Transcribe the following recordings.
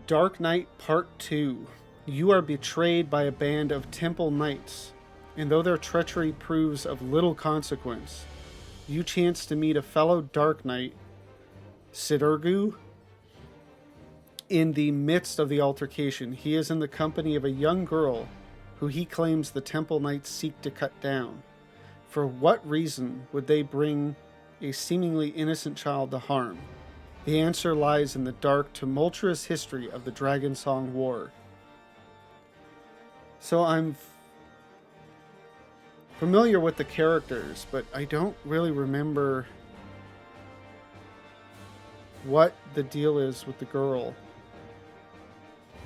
Dark Knight Part 2. You are betrayed by a band of temple knights, and though their treachery proves of little consequence, you chance to meet a fellow Dark Knight, Sidurgu. In the midst of the altercation, he is in the company of a young girl who he claims the temple knights seek to cut down. For what reason would they bring a seemingly innocent child to harm? The answer lies in the dark, tumultuous history of the Dragon Song War. So I'm familiar with the characters, but I don't really remember what the deal is with the girl.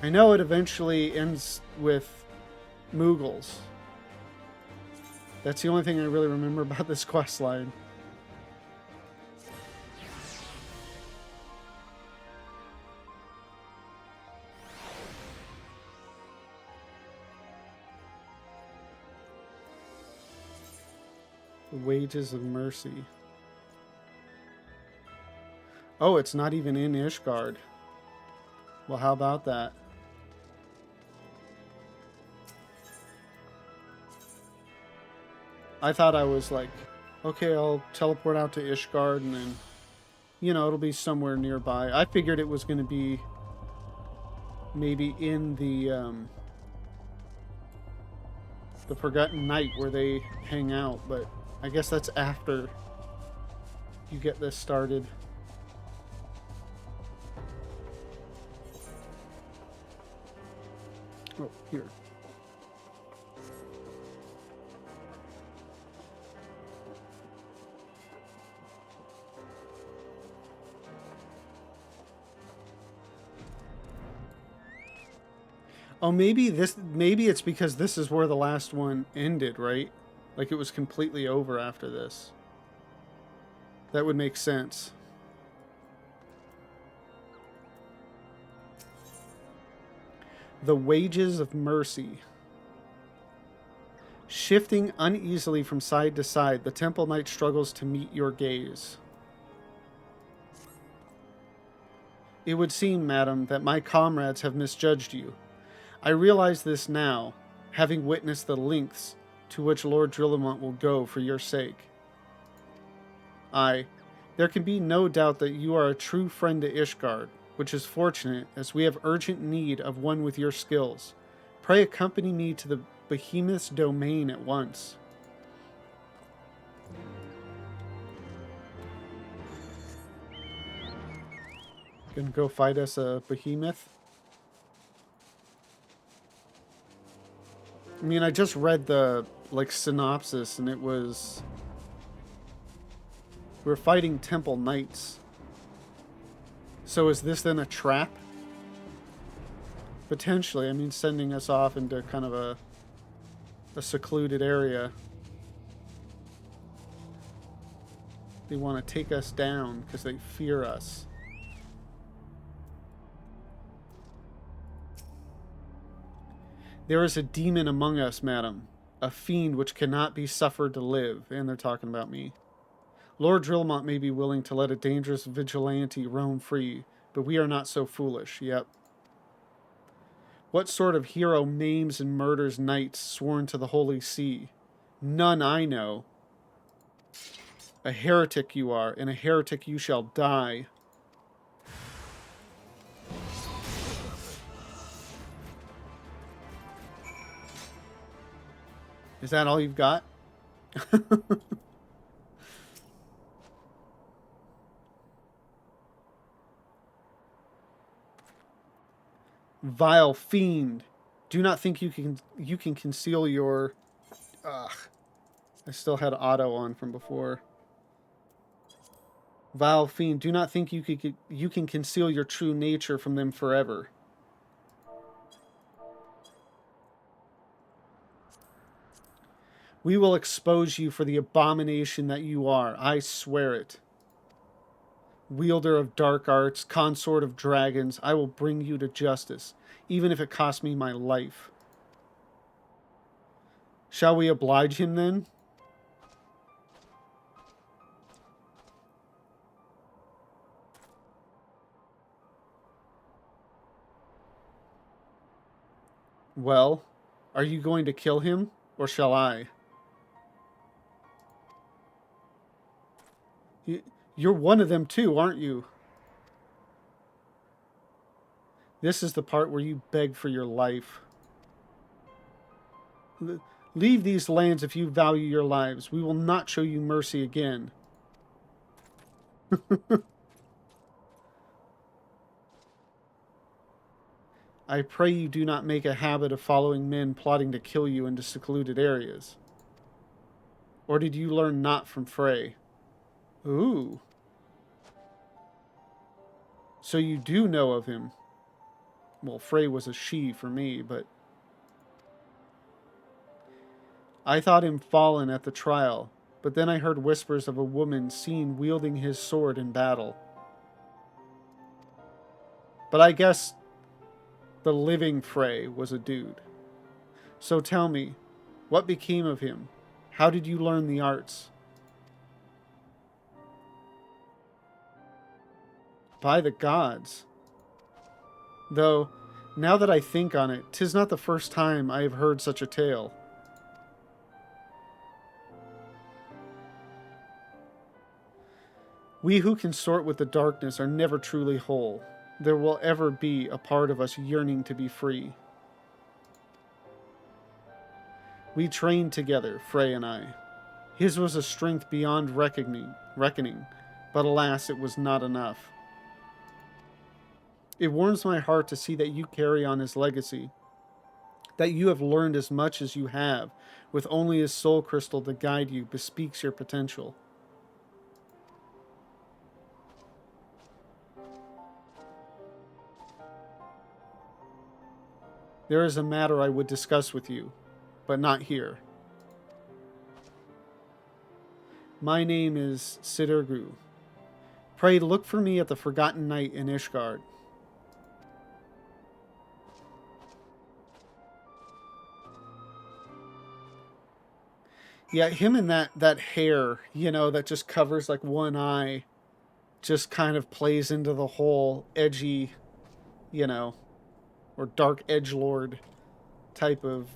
I know it eventually ends with Mughals. That's the only thing I really remember about this quest line. The Wages of Mercy. Oh, it's not even in Ishgard. Well, how about that? I thought I was like, okay, I'll teleport out to Ishgard and then, you know, it'll be somewhere nearby. I figured it was going to be maybe in the Forgotten Night where they hang out, but I guess that's after you get this started. Oh, here. Oh, maybe it's because this is where the last one ended, right? Like it was completely over after this. That would make sense. The Wages of Mercy. Shifting uneasily from side to side, the Temple Knight struggles to meet your gaze. It would seem, madam, that my comrades have misjudged you. I realize this now, having witnessed the lengths to which Lord Drillamont will go for your sake. There can be no doubt that you are a true friend to Ishgard, which is fortunate, as we have urgent need of one with your skills. Pray accompany me to the behemoth's domain at once. Gonna go fight us a behemoth? I mean, I just read the, synopsis, and it was... We're fighting Temple Knights. So is this then a trap? Potentially. I mean, sending us off into kind of a secluded area. They want to take us down because they fear us. There is a demon among us, madam. A fiend which cannot be suffered to live. And they're talking about me. Lord Drillamont may be willing to let a dangerous vigilante roam free, but we are not so foolish. Yep. What sort of hero maims and murders knights sworn to the Holy See? None I know. A heretic you are, and a heretic you shall die. Is that all you've got? Vile fiend, do not think you can conceal your... Ugh. I still had auto on from before. Vile fiend, do not think you can conceal your true nature from them forever. We will expose you for the abomination that you are, I swear it. Wielder of dark arts, consort of dragons, I will bring you to justice, even if it costs me my life. Shall we oblige him then? Well, are you going to kill him, or shall I? You're one of them too, aren't you? This is the part where you beg for your life. Leave these lands if you value your lives. We will not show you mercy again. I pray you do not make a habit of following men plotting to kill you into secluded areas. Or did you learn not from Frey? Ooh. So you do know of him. Well, Frey was a she for me, but... I thought him fallen at the trial, but then I heard whispers of a woman seen wielding his sword in battle. But I guess the living Frey was a dude. So tell me, what became of him? How did you learn the arts? By the gods. Though, now that I think on it, 'tis not the first time I have heard such a tale. We who consort with the darkness are never truly whole. There will ever be a part of us yearning to be free. We trained together, Frey and I. His was a strength beyond reckoning, but alas, it was not enough. It warms my heart to see that you carry on his legacy, that you have learned as much as you have, with only his soul crystal to guide you, bespeaks your potential. There is a matter I would discuss with you, but not here. My name is Sidurgu. Pray look for me at the Forgotten Night in Ishgard. Yeah, him and that hair, that just covers like one eye, just kind of plays into the whole edgy, or dark edgelord type of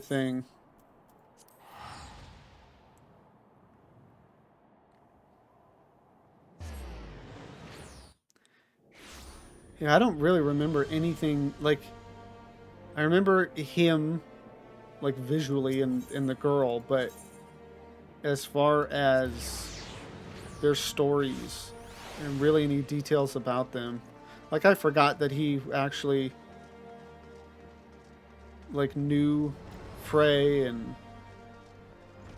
thing. Yeah, I don't really remember anything like. I remember him, like visually, and the girl, but as far as their stories and really any details about them, like I forgot that he actually like knew Frey and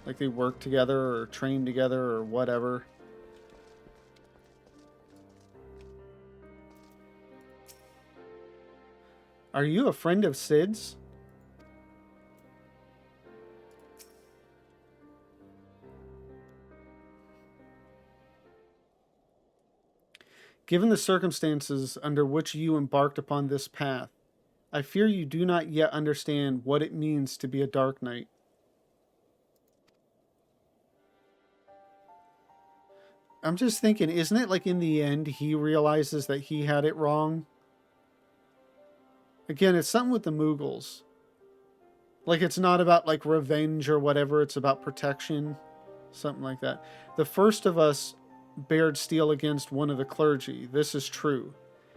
like they worked together or trained together or whatever. Are you a friend of Sid's? Given the circumstances under which you embarked upon this path, I fear you do not yet understand what it means to be a Dark Knight. I'm just thinking, isn't it like in the end he realizes that he had it wrong? Again, it's something with the Mughals. Like it's not about like revenge or whatever, it's about protection. Something like that. The first of us bared steel against one of the clergy. This is true.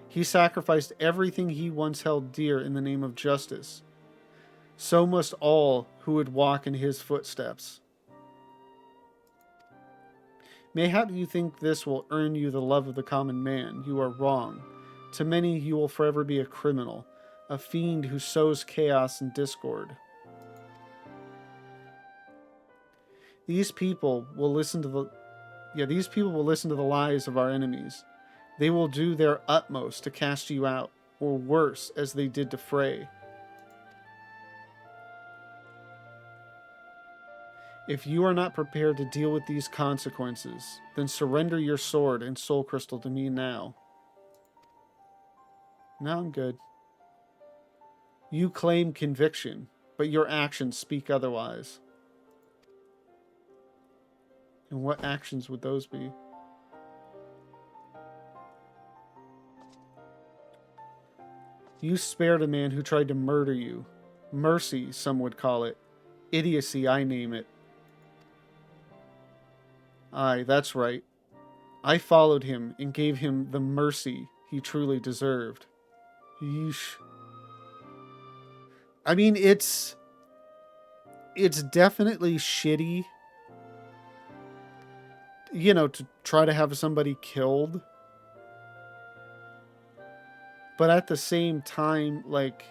He sacrificed everything he once held dear in the name of justice. So must all who would walk in his footsteps. Mayhap you think this will earn you the love of the common man. You are wrong. To many you will forever be a criminal, a fiend who sows chaos and discord. These people will listen to the lies of our enemies. They will do their utmost to cast you out, or worse, as they did to Frey. If you are not prepared to deal with these consequences, then surrender your sword and soul crystal to me now. No, I'm good. You claim conviction, but your actions speak otherwise. And what actions would those be? You spared a man who tried to murder you. Mercy, some would call it. Idiocy, I name it. Aye, that's right. I followed him and gave him the mercy he truly deserved. Yeesh. I mean, it's definitely shitty, you know, to try to have somebody killed. But at the same time, like,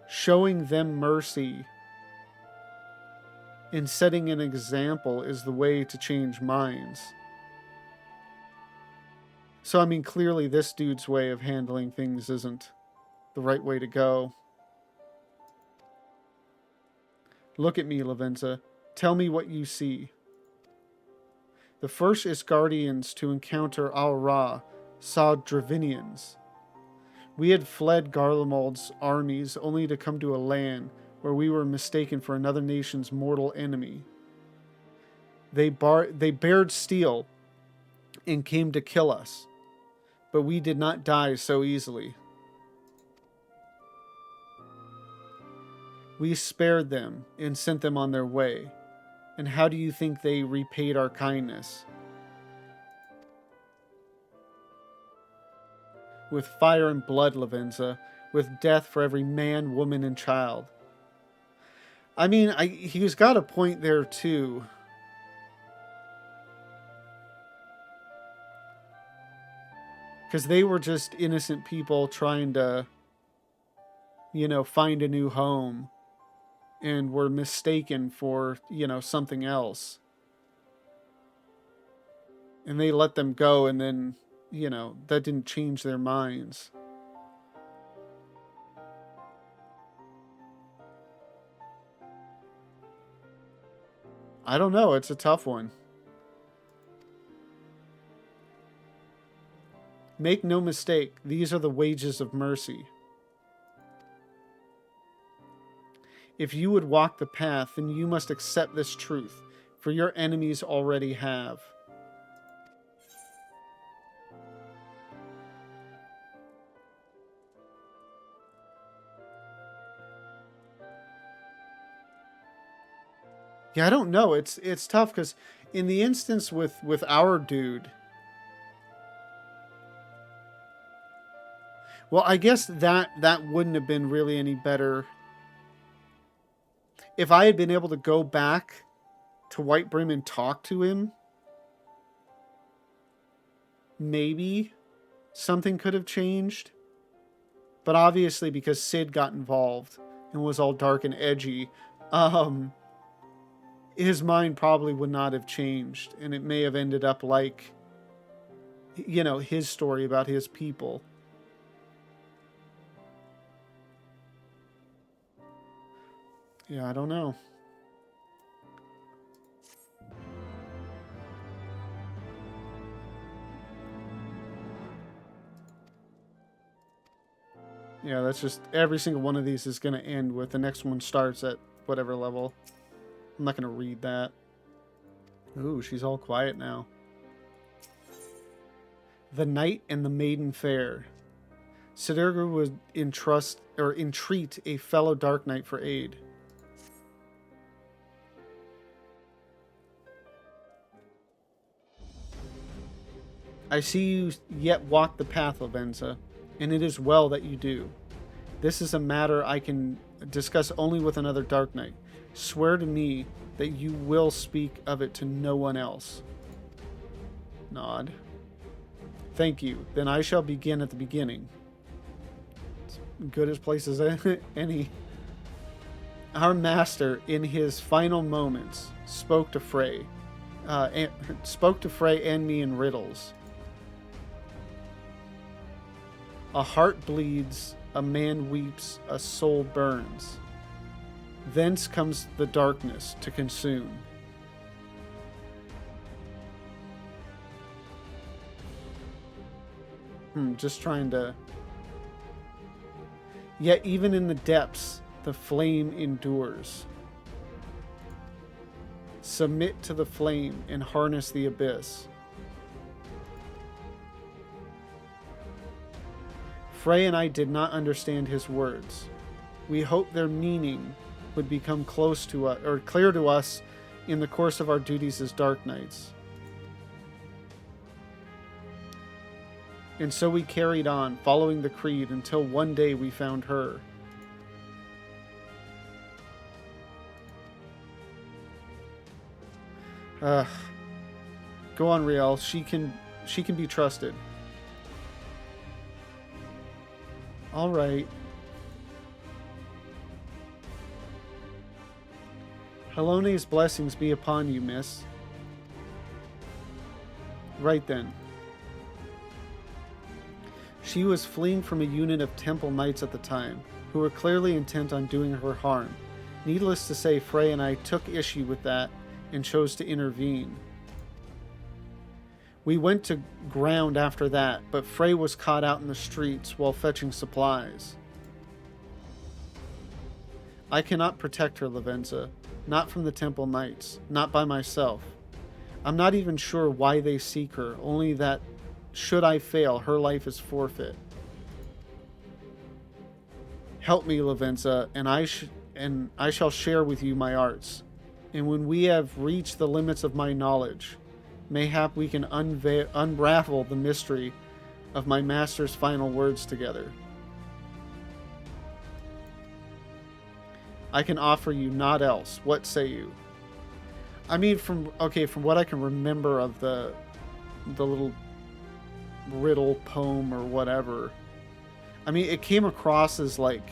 showing them mercy and setting an example is the way to change minds. So, I mean, clearly this dude's way of handling things isn't the right way to go. Look at me, Lavenza. Tell me what you see. The first Isgardians to encounter Al-Ra saw Dravinians. We had fled Garlemald's armies only to come to a land where we were mistaken for another nation's mortal enemy. They bared steel and came to kill us, but we did not die so easily. We spared them and sent them on their way. And how do you think they repaid our kindness? With fire and blood, Lavenza, with death for every man, woman, and child. I mean, he's got a point there, too. Because they were just innocent people trying to, you know, find a new home. And were mistaken for, you know, something else. And they let them go, and then, you know, that didn't change their minds. I don't know, it's a tough one. Make no mistake, these are the wages of mercy. If you would walk the path, then you must accept this truth, for your enemies already have. Yeah, I don't know. It's tough because in the instance with our dude, well, I guess that wouldn't have been really any better. If I had been able to go back to White Brim and talk to him, maybe something could have changed. But obviously, because Sid got involved and was all dark and edgy, his mind probably would not have changed. And it may have ended up like, you know, his story about his people. Yeah, I don't know. Yeah, that's just... Every single one of these is going to end with the next one starts at whatever level. I'm not going to read that. Ooh, she's all quiet now. The Knight and the Maiden Fair. Sidirgu would entreat a fellow Dark Knight for aid. I see you yet walk the path, Lavenza, and it is well that you do. This is a matter I can discuss only with another Dark Knight. Swear to me that you will speak of it to no one else. Nod. Thank you. Then I shall begin at the beginning. It's good as place as any. Our master, in his final moments, spoke to Frey and me in riddles. A heart bleeds, a man weeps, a soul burns. Thence comes the darkness to consume. Just trying to... Yet even in the depths, the flame endures. Submit to the flame and harness the abyss. Frey and I did not understand his words. We hoped their meaning would become close to us, or clear to us, in the course of our duties as Dark Knights. And so we carried on, following the creed, until one day we found her. Go on, Riel. She can be trusted. All right. Helone's blessings be upon you, miss. Right then. She was fleeing from a unit of temple knights at the time, who were clearly intent on doing her harm. Needless to say, Frey and I took issue with that and chose to intervene. We went to ground after that, but Frey was caught out in the streets while fetching supplies. I cannot protect her, Lavenza. Not from the Temple Knights. Not by myself. I'm not even sure why they seek her, only that should I fail, her life is forfeit. Help me, Lavenza, and I shall share with you my arts. And when we have reached the limits of my knowledge, mayhap we can unravel the mystery of my master's final words together. I can offer you naught else. What say you? I mean, from what I can remember of the little riddle poem or whatever, I mean, it came across as like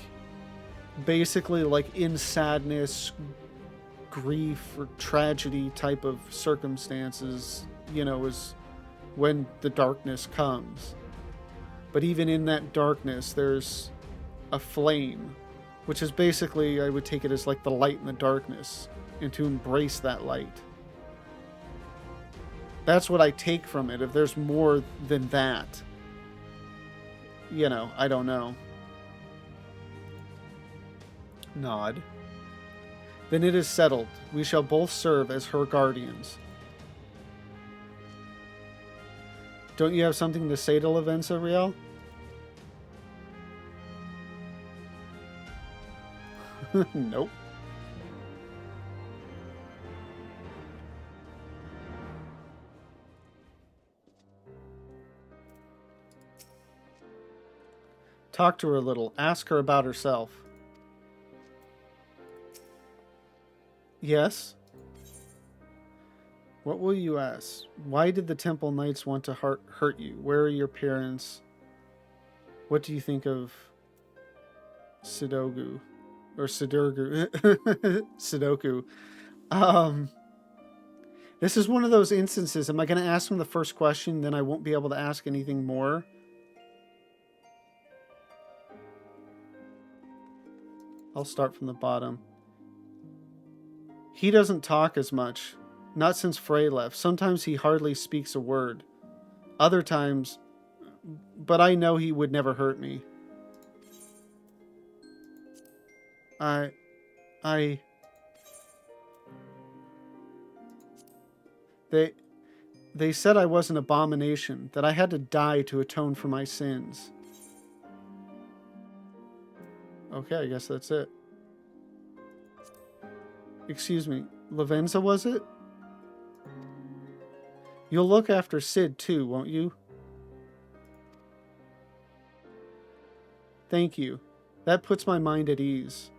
basically like in sadness, grief, or tragedy type of circumstances, is when the darkness comes. But even in that darkness, there's a flame, which is basically, I would take it as like the light in the darkness, and to embrace that light. That's what I take from it. If there's more than that, I don't know. Nod. Then it is settled. We shall both serve as her guardians. Don't you have something to say to Lavenza, Riel? Nope. Talk to her a little. Ask her about herself. Yes? What will you ask? Why did the Temple Knights want to hurt you? Where are your parents? What do you think of Sudoku? Or Sudoku? Sudoku. This is one of those instances. Am I going to ask him the first question, then I won't be able to ask anything more? I'll start from the bottom. He doesn't talk as much. Not since Frey left. Sometimes he hardly speaks a word. Other times... But I know he would never hurt me. They said I was an abomination, that I had to die to atone for my sins. Okay, I guess that's it. Excuse me, Lavenza, was it? You'll look after Sid too, won't you? Thank you. That puts my mind at ease.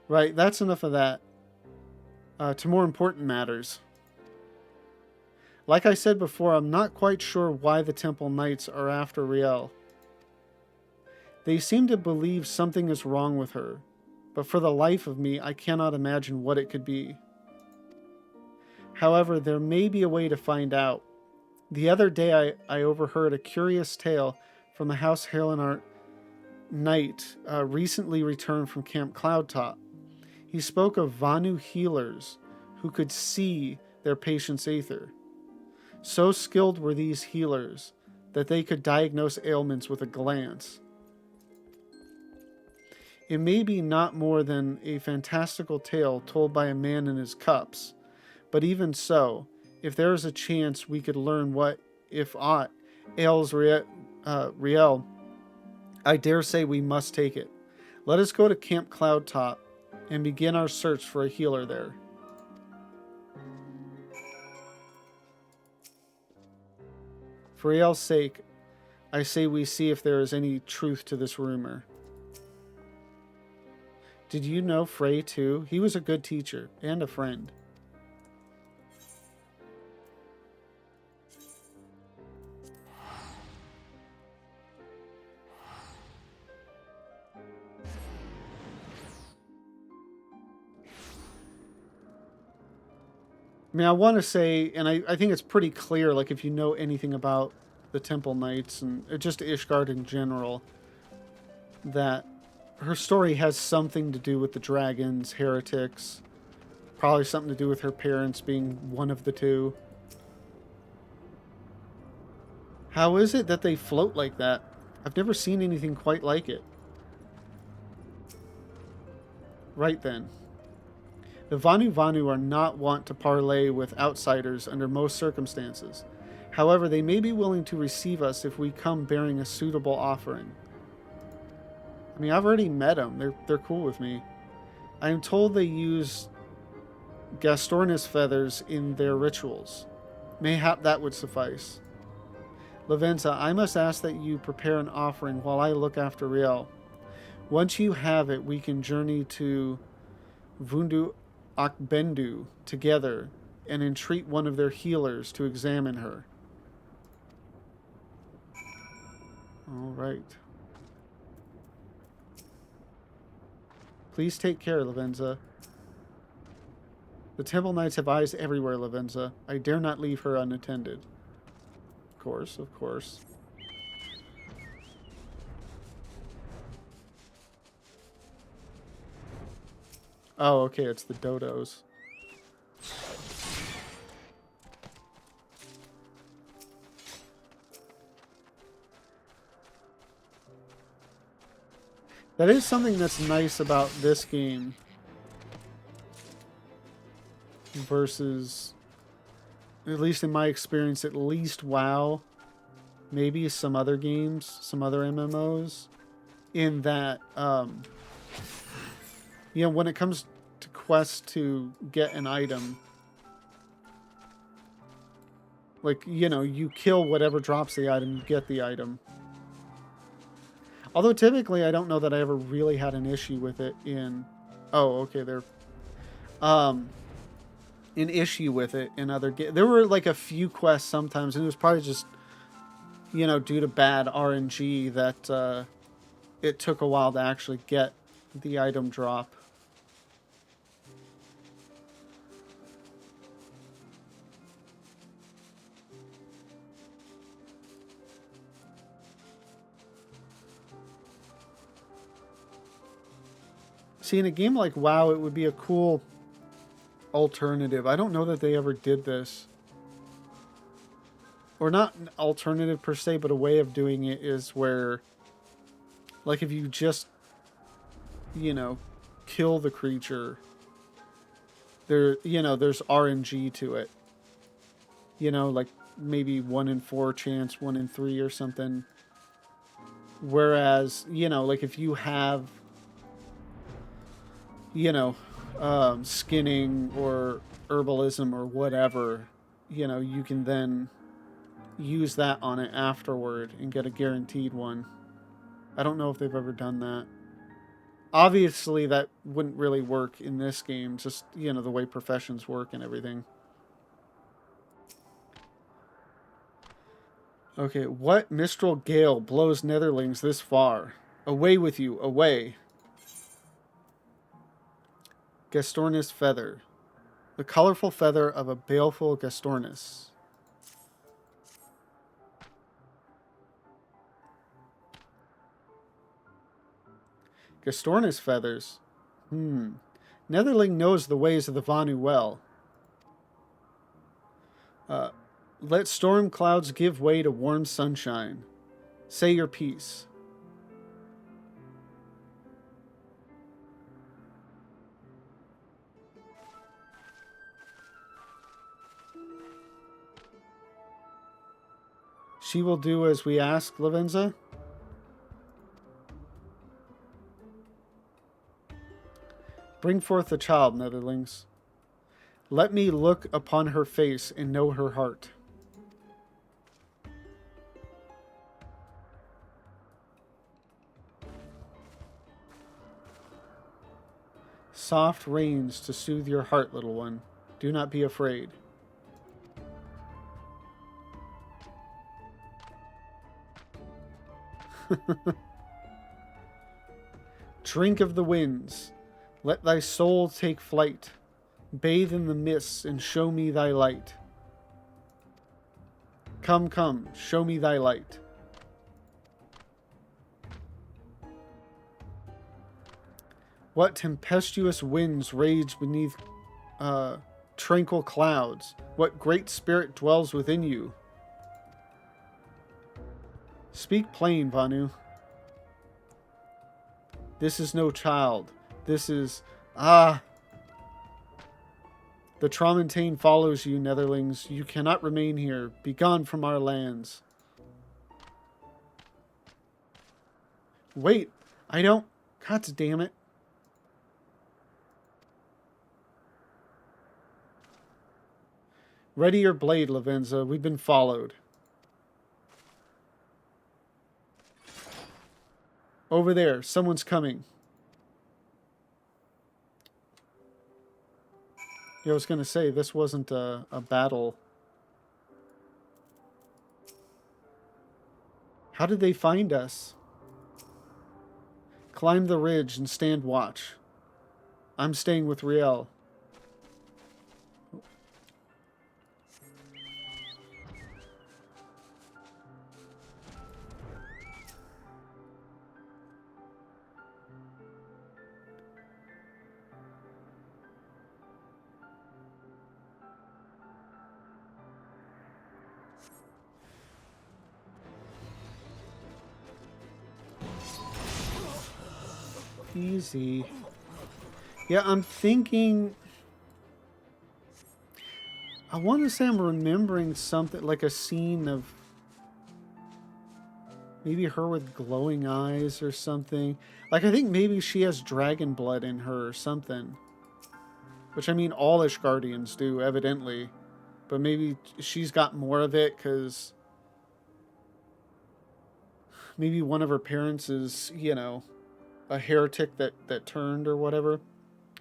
Right, that's enough of that. To more important matters. Like I said before, I'm not quite sure why the Temple Knights are after Riel. They seem to believe something is wrong with her, but for the life of me, I cannot imagine what it could be. However, there may be a way to find out. The other day, I overheard a curious tale from a House Halenar knight recently returned from Camp Cloudtop. He spoke of Vanu healers who could see their patient's aether. So skilled were these healers that they could diagnose ailments with a glance. It may be not more than a fantastical tale told by a man in his cups, but even so, if there is a chance we could learn what, if aught, ails Riel, I dare say we must take it. Let us go to Camp Cloud Top and begin our search for a healer there. For Riel's sake, I say we see if there is any truth to this rumor. Did you know Frey too? He was a good teacher and a friend. I mean, I want to say, and I think it's pretty clear, like, if you know anything about the Temple Knights and just Ishgard in general, that her story has something to do with the dragons, heretics, probably something to do with her parents being one of the two. How is it that they float like that? I've never seen anything quite like it. Right then. The Vanu Vanu are not wont to parley with outsiders under most circumstances. However, they may be willing to receive us if we come bearing a suitable offering. I mean, I've already met them. They're cool with me. I am told they use Gastornis feathers in their rituals. Mayhap that would suffice. Lavenza, I must ask that you prepare an offering while I look after Riel. Once you have it, we can journey to Vundu Akbendu together and entreat one of their healers to examine her. All right. Please take care, Lavenza. The Temple Knights have eyes everywhere, Lavenza. I dare not leave her unattended. Of course, of course. Oh, okay, it's the dodos. That is something that's nice about this game versus, at least in my experience, at least WoW, maybe some other games, some other MMOs, in that, you know, when it comes to quests to get an item, like, you know, you kill whatever drops the item, you get the item. Although typically I don't know that I ever really had an issue with it in... Oh, okay, there. An issue with it in other games. There were like a few quests sometimes, and it was probably just, you know, due to bad RNG that it took a while to actually get the item drop. See, in a game like WoW, it would be a cool alternative. I don't know that they ever did this. Or not an alternative per se, but a way of doing it is where, like, if you just, you know, kill the creature, there, you know, there's RNG to it. You know, like maybe 1 in 4 chance, 1 in 3 or something. Whereas, you know, like if you have, you know, skinning or herbalism or whatever, you know, you can then use that on it afterward and get a guaranteed one. I don't know if they've ever done that. Obviously, that wouldn't really work in this game, just, you know, the way professions work and everything. Okay, what mistral gale blows Netherlings this far? Away with you, away. Gastornis feather. The colorful feather of a baleful Gastornis. Gastornis feathers. Netherling knows the ways of the Vanu well. Let storm clouds give way to warm sunshine. Say your piece. She will do as we ask, Lavenza. Bring forth the child, netherlings. Let me look upon her face and know her heart. Soft rains to soothe your heart, little one. Do not be afraid. Drink of the winds. Let thy soul take flight. Bathe in the mists and show me thy light. Come, come, show me thy light. What tempestuous winds rage beneath tranquil clouds? What great spirit dwells within you? Speak plain, Vanu. This is no child. This is... Ah! The Tramontane follows you, netherlings. You cannot remain here. Be gone from our lands. Wait, I don't... God damn it. Ready your blade, Lavenza. We've been followed. Over there. Someone's coming. Yeah, I was going to say, this wasn't a battle. How did they find us? Climb the ridge and stand watch. I'm staying with Riel. Easy. Yeah, I'm thinking... I want to say I'm remembering something, like a scene of... maybe her with glowing eyes or something. Like, I think maybe she has dragon blood in her or something. Which, I mean, all Ishgardians do, evidently. But maybe she's got more of it, because... maybe one of her parents is, you know... a heretic that turned or whatever.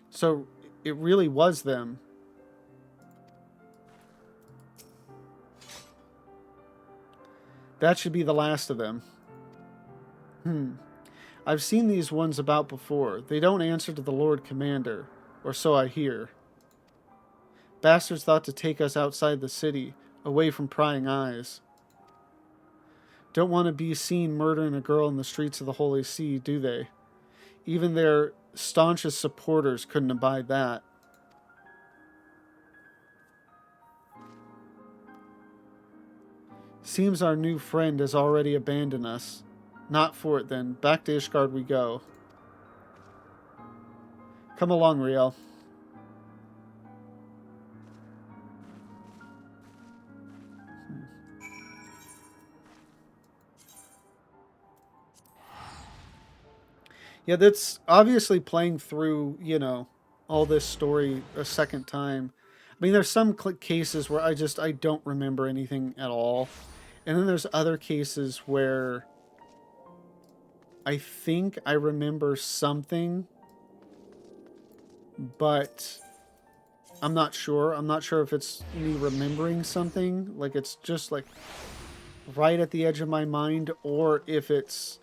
So it really was them. That should be the last of them. I've seen these ones about before. They don't answer to the Lord Commander, or so I hear. Bastards thought to take us outside the city, away from prying eyes. Don't want to be seen murdering a girl in the streets of the Holy See, do they? Even their staunchest supporters couldn't abide that. Seems our new friend has already abandoned us. Not for it then. Back to Ishgard we go. Come along, Riel. Yeah, that's obviously playing through, you know, all this story a second time. I mean, there's some cases where I don't remember anything at all. And then there's other cases where I think I remember something, but I'm not sure. I'm not sure if it's me remembering something, like it's just like right at the edge of my mind, or if it's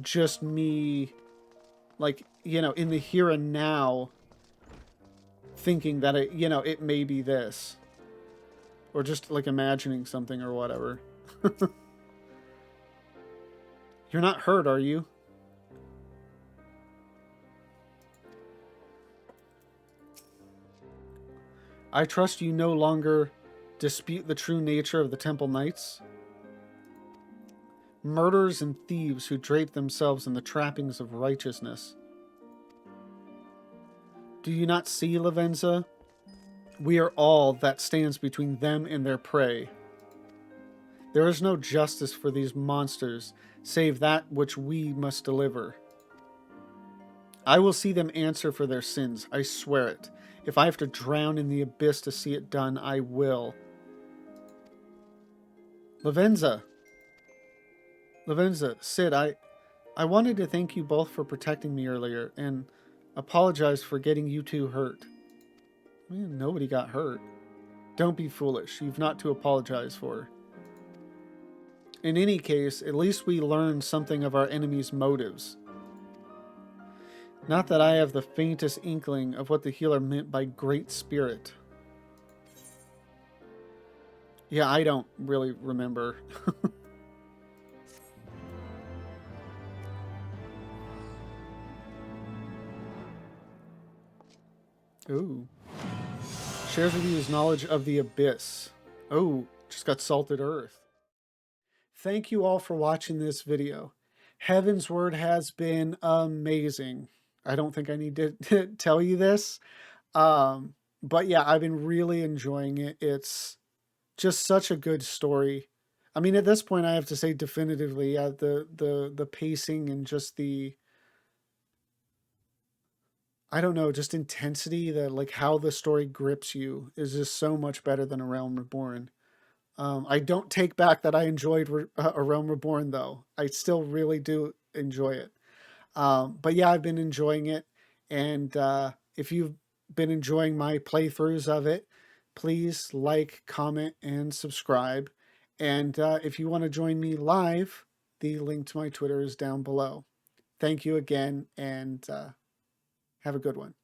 just me, like, you know, in the here and now, thinking that it, you know, it may be this, or just like imagining something or whatever. You're not hurt, are you? I trust you no longer dispute the true nature of the Temple Knights. Murderers and thieves who drape themselves in the trappings of righteousness. Do you not see, Lavenza? We are all that stands between them and their prey. There is no justice for these monsters, save that which we must deliver. I will see them answer for their sins, I swear it. If I have to drown in the abyss to see it done, I will. Lavenza. Lavenza, Sid, I wanted to thank you both for protecting me earlier, and apologize for getting you two hurt. Man, nobody got hurt. Don't be foolish. You've not to apologize for. In any case, at least we learned something of our enemy's motives. Not that I have the faintest inkling of what the healer meant by great spirit. Yeah, I don't really remember. Ooh. Shares with you his knowledge of the abyss. Oh, just got salted earth. Thank you all for watching this video. Heaven's Word has been amazing. I don't think I need to tell you this. But yeah, I've been really enjoying it. It's just such a good story. I mean, at this point, I have to say definitively, yeah, the pacing and just the, I don't know, just intensity, that like how the story grips you is just so much better than A Realm Reborn. I don't take back that I enjoyed A Realm Reborn, though. I still really do enjoy it. But yeah, I've been enjoying it. And if you've been enjoying my playthroughs of it, please like, comment, and subscribe. And if you want to join me live, the link to my Twitter is down below. Thank you again, and have a good one.